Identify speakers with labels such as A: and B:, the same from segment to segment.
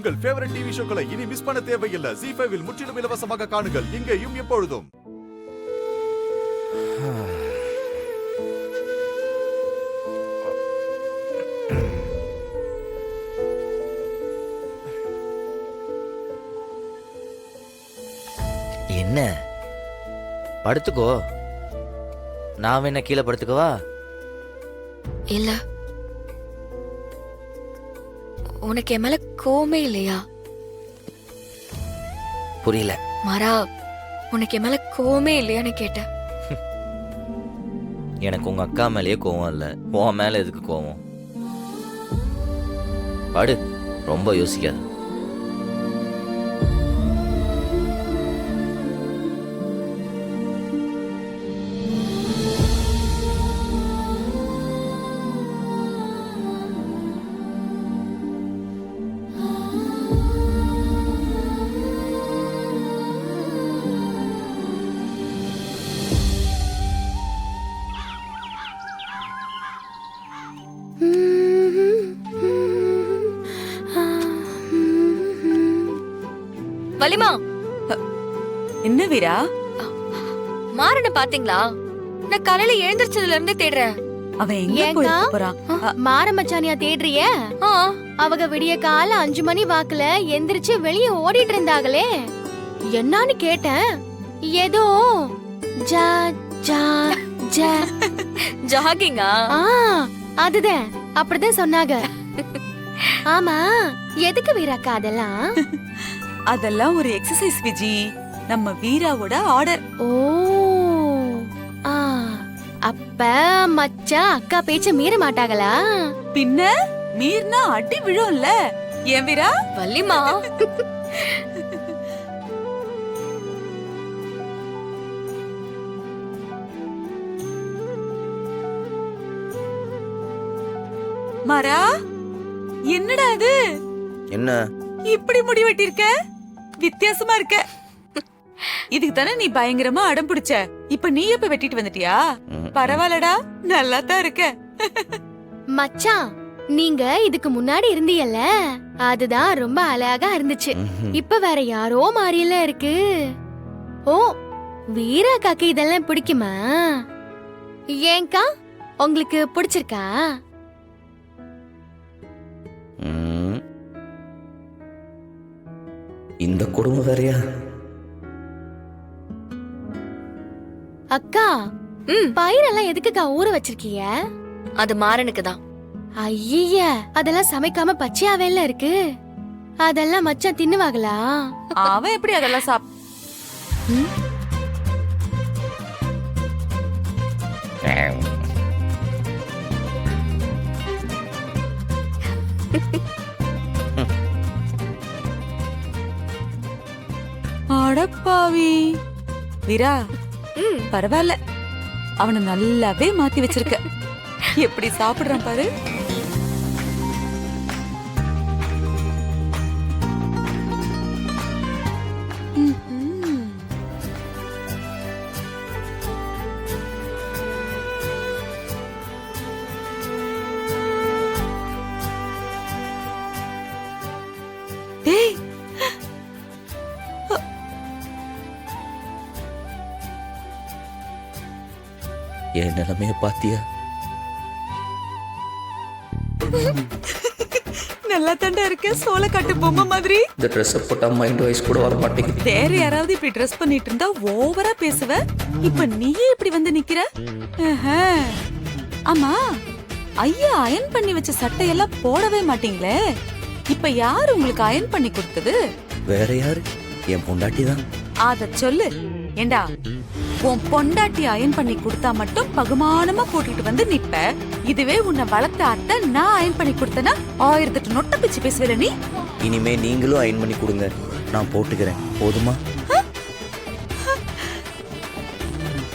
A: உங்கள் favourite TV ஷோக்களை இனி miss பண்ண தேவையில்லை. ZEE5 இல் முற்றிலும் இலவசமாக காணுங்கள். இங்கேயும் எப்பொழுதும்.
B: என்ன படுத்துக்கோ, நான் என்ன கீழே படுத்துக்கவா?
C: இல்ல, உனக்கு என் மேல கோவமே இல்லையா?
B: புரியல.
C: மாறா, உனக்கு என் மேல கோவமே இல்லையான்னு கேட்டேன்.
B: எனக்கு உங்க அக்கா மேலேயே கோவம் இல்ல, உன் மேல எதுக்கு கோவம்? படு, ரொம்ப யோசிக்காத.
C: வலிமா,
D: என்ன வீரா?
C: மாறன பாத்தீங்களா? நான் காலையில எழுந்திருச்சதுல இருந்தே தேடுறேன்.
D: அவன் எங்க போயிட்டு போறான்?
E: மாற மச்சானியா தேடுறிய? அவங்க விடிய கால 5 மணி வாக்குல எந்திரிச்சு வெளிய ஓடிட்டு இருந்தாங்களே, என்னான்னு கேட்டேன். ஏதோ ஜா ஜா ஜா
C: ஜாகிங்கா?
E: அதுதான், அப்படிதான் சொன்னாங்க. ஆமா, எதுக்கு வீராக்கா அதெல்லாம்?
D: அதெல்லாம் ஒரு எக்ஸசைஸ் விஜி, நம்ம வீராவோட ஆர்டர்.
E: ஓ, அப்ப மச்சான் அக்கா பேச்ச மீற மாட்டாங்களா?
D: பின்ன மீறினா அடி விழும்ல. ஏன் வீரா?
C: வள்ளிமா,
D: மாறா, என்னடா இது?
B: என்ன
D: இப்படி முடி வெட்டிருக்க? வித்தியாசமா இருக்க. இதுக்கு தானே நீ பயங்கரமா அடம் பிடிச்ச. இப்ப நீ எப்ப வெட்டிட்டு வந்துட்டியா? பரவாயில்லடா, நல்லா தான் இருக்க.
E: மச்சான், நீங்க இதுக்கு முன்னாடி இருந்தீங்கல்ல, அதுதான் ரொம்ப அழகா இருந்துச்சு. இப்ப வேற யாரோ மாறியல இருக்கு. ஓ, வீராக்காக்கு இதெல்லாம் பிடிக்குமா? ஏங்கா, உங்களுக்கு பிடிச்சிருக்கா?
B: இந்த குடும்பம் வேறையா?
E: அக்கா, பயிரெல்லாம் எதுக்குக்கா ஊற வச்சிருக்கீங்க?
C: அது மாறனுக்கு தான்.
E: ஐய, அதெல்லாம் சமைக்காம பச்சையாவேல இருக்கு. அதெல்லாம் மச்சான் தின்னுவாங்களா?
D: அவன் எப்படி அதெல்லாம் அடப்பாவி. வீரா, பரவாயில்ல, அவனை நல்லாவே மாத்தி வச்சிருக்க. எப்படி சாப்பிடுறான் பாரு. டேய்,
B: என் நிலைமைய பாத்தியா?
D: நல்லா தண்டா இருக்க, சோள காட்டு பொம்மை மாதிரி.
B: இந்த ட்ரெஸ் போட்டா மைண்ட் வாய்ஸ் கூட வர மாட்டேங்குது.
D: வேற யாராவது இப்படி ட்ரெஸ் பண்ணிட்டு இருந்தா ஓவரா பேசுவ. இப்ப நீயே இப்படி வந்து நிக்கிற. ஆமா, ஐயா அயன் பண்ணி வச்ச சட்டையெல்லாம் போடவே மாட்டீங்களே. இப்ப யாரு உங்களுக்கு அயன் பண்ணி கொடுத்தது?
B: வேற யாரு? என் பொண்டாட்டி தான்.
D: அத சொல்லு. ஏண்டா, உன் பொண்டாட்டி அயன் பண்ணி கொடுத்தா மட்டும் பகுமானமா கூட்டிட்டு வந்து நிப்ப. இதுவே உன்னை வளர்த்த அத்தை நான் அயன் பண்ணி கொடுத்தனா 1008 நொட்ட பிச்சு பேசுவல நீ.
B: இனிமே நீங்களும் அயன் பண்ணி கொடுங்க, நான் போட்டுக்கிறேன். போதுமா?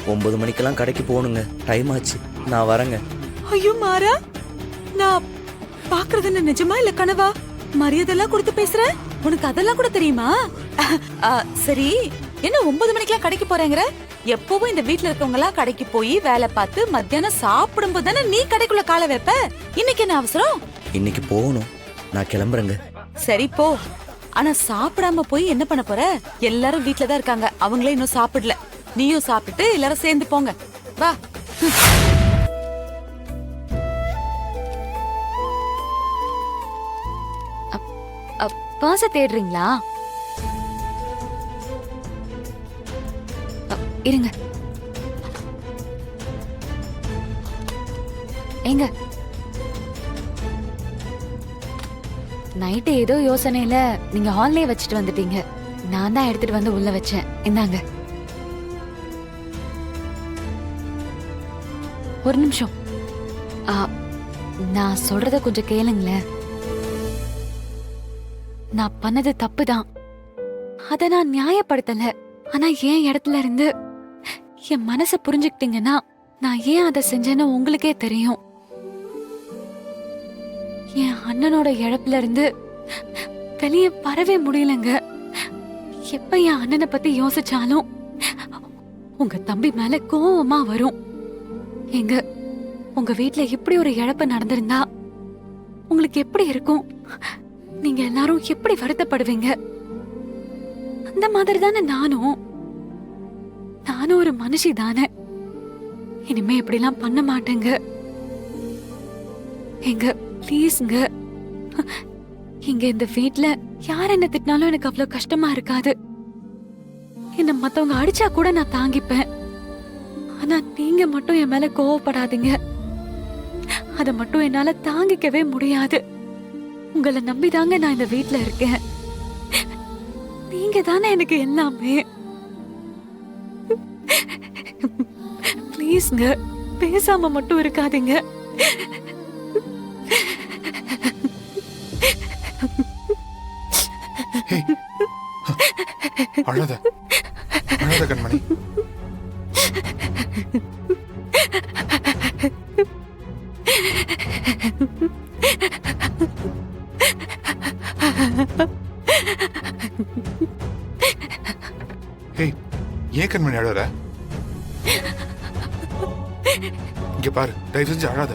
B: 9 மணிக்கெல்லாம் கடைக்கு போகணுங்க, டைம் ஆச்சு. நான் வரேங்க.
D: ஐயோ மாறா, நான் பாக்குறது என்ன நிஜமா இல்ல கனவா? மரியாதைலாம் கொடுத்து பேசுற. உனக்கு அதெல்லாம் கூட தெரியுமா? சரி, என்ன 9 மணிக்கெல்லாம் கடைக்கு போறேங்கிற? எப்பவும் இந்த வீட்ல இருக்கவங்க எல்லாம் கடைக்கு போய் வேலை பார்த்து மத்தியானம் சாப்பிடும் போது தானே நீ கடைக்குள்ள காலை வைப்ப. இன்னைக்கு என்ன அவசரம்?
B: இன்னைக்கு போகணும், நான் கிளம்புறேங்க.
D: சரி போ. ஆனா சாப்பிடாம போய் என்ன பண்ண போற? எல்லாரும் வீட்ல தான் இருக்காங்க, அவங்களே இன்னும் சாப்பிடல. நீயும் சாப்பிட்டு எல்லாரும் சேர்ந்து போங்க. வா.
C: பாச தேடுறீங்களா? இருங்க. எங்க நைட்டு ஏதோ யோசனையில நீங்க ஹால்லே வச்சுட்டு வந்துட்டீங்க. நான் தான் எடுத்துட்டு வந்து உள்ள வச்சேன். இந்தாங்க. ஒரு நிமிஷம். நான் சொல்றத கொஞ்சம் கேளுங்களேன். நான் பண்ணது தப்புதான், அத நான் நியாயப்படுத்தல. ஆனா என் இடத்துல இருந்து என் மனச புரிஞ்சுக்கிட்டீங்கன்னா நான் ஏன் அதை செஞ்சேன்னு உங்களுக்கே தெரியும். என் அண்ணனோட இழப்புல இருந்து வெளியே வரவே முடியலங்க. எப்ப என் அண்ணனை பத்தி யோசிச்சாலும் உங்க தம்பி மேல கோவமா வரும். எங்க உங்க வீட்ல இப்படி ஒரு இழப்பு நடந்திருந்தா உங்களுக்கு எப்படி இருக்கும்? நீங்க எல்லாரும் எப்படி வருத்தப்படுவீங்க? அந்த மாதிரி தானே நானும் ஒரு மனுஷி தானே. இனிமே இப்படிலாம் பண்ண மாட்டேங்க. எங்க ப்ளீஸ்ங்க, இங்க இந்த வீட்ல யார் என்ன திட்டினாலும் எனக்கு அவ்வளவு கஷ்டமா இருக்காது. என்ன மத்தவங்க அடிச்சா கூட நான் தாங்கிப்பேன். ஆனா நீங்க மட்டும் என் மேல கோவப்படாதீங்க. அத மட்டும் என்னால தாங்கிக்கவே முடியாது. உங்களை நம்பிதாங்க நான் இந்த வீட்ல இருக்கேன். நீங்க தானே எனக்கு எல்லாமே. ப்ளீஸ்ங்க, பேசாம மட்டும் இருக்காதீங்க.
F: அழாத அழாத கண்மணி. ஏய், ஏன் கண்மணி அழற? இங்க பாரு, தயவு செஞ்சு அழாத.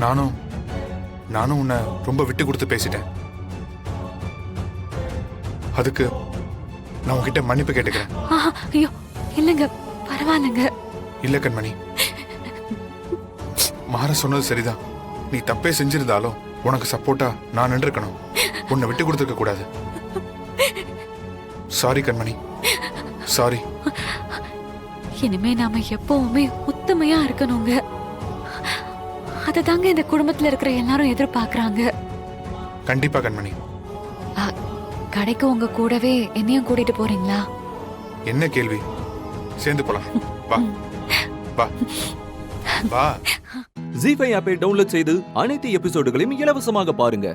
F: நானும் உன்னை ரொம்ப விட்டு கொடுத்து பேசிட்டேன். அதுக்கு நான் உன்கிட்ட மன்னிப்பு கேட்டுக்கிறேன்.
C: ஐயோ இல்லங்க, பரவாயில்லைங்க.
F: இல்ல கண்மணி, மாற சொன்னது சரிதான். நீ தப்பே செஞ்சிருந்தாலும் உனக்கு சப்போர்ட்டா நான் நின்றுக்கணும். உன்னை விட்டு கொடுத்துருக்க கூடாது. சாரி கண்மணி, சாரி.
C: இனிமே நாம எப்பவுமே உத்தமையா இருக்கணுங்க. அததாங்க இந்த குடும்பத்துல இருக்கிற எல்லாரும் எதிர்பார்க்கறாங்க.
F: கண்டிப்பா கண்மணி.
C: கடைக்கு உங்க கூடவே என்னையும் கூட்டிட்டு போறீங்களா?
F: என்ன கேள்வி? சேர்ந்து போலாம். வா வா வா.
G: ஜீ5 ஆப்பை டவுன்லோட் செய்து அனைத்து எபிசோடுகளையும் இலவசமாக பாருங்க.